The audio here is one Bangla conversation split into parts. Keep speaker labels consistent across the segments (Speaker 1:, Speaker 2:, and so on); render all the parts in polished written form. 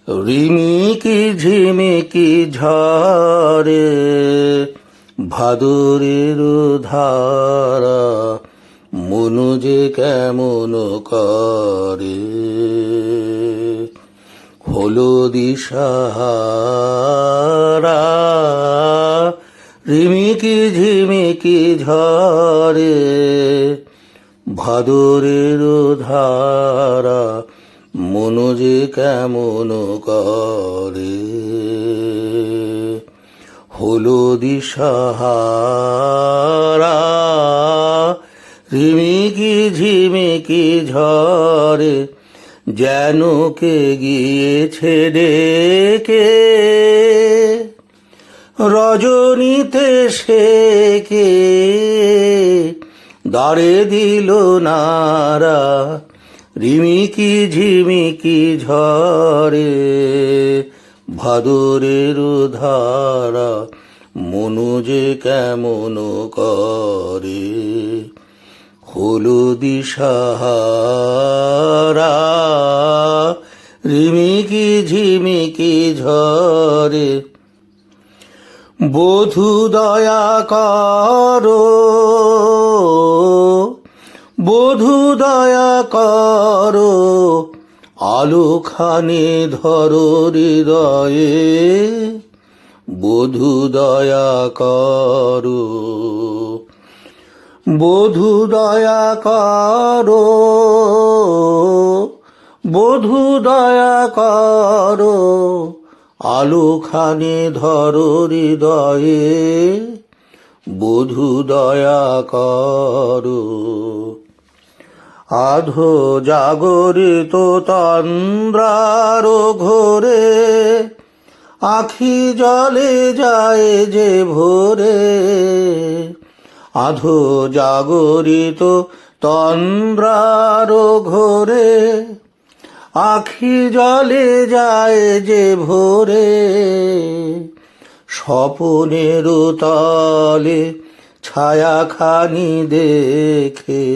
Speaker 1: রিমিকি ঝিমিকি ঝরে ভাদরের ধারা, মনু যে কেমন করে হলো দিশাহারা। রিমিকি ঝিমিকি ঝরে ভাদরের ধারা, মনু যে কেমন করে হলো দিশাহারা। রিমিকি ঝিমিকি ঝরে যেন কে গিয়েছে ডেকে, রজনীতে সে কে দাঁড়ে দিল নারা। রিমিকি ঝিমিকি ঝরে ভাদরের ধারা, মনু যে কেমন করে হলো দিশাহারা। রিমিকি ঝিমিকি ঝরে বধূ দয়া করো, বধূ দয়া করো, আলোখানি ধরো হৃদয়ে। বধূ দয়া করো, বধূ দয়া করো, বধূ দয়া করো, আলোখানি ধরো হৃদয়ে। বধূ দয়া করো। আধো জাগরিত তন্দ্রার ঘোরে, আখি জলে যায় যে ভোরে। আধো জাগরিত তন্দ্রার ঘোরে, আখি জলে যায় যে ভোরে। স্বপনের তলে ছায়াখানি দেখে,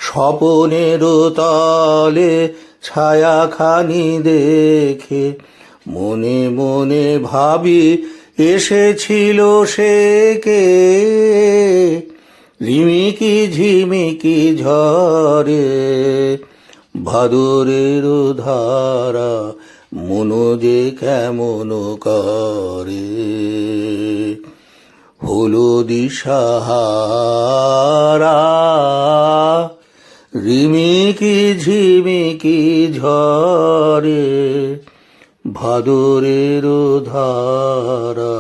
Speaker 1: স্বপনের তলে ছায়াখানি দেখে, মনে মনে ভাবি এসেছিল সে কে। রিমিকি ঝিমিকি ঝরে ভাদরের ধারা, মনু যে কেমন করে হলো দিশাহারা। রিমিকি ঝিমিকি ঝরে ভাদরের ধারা।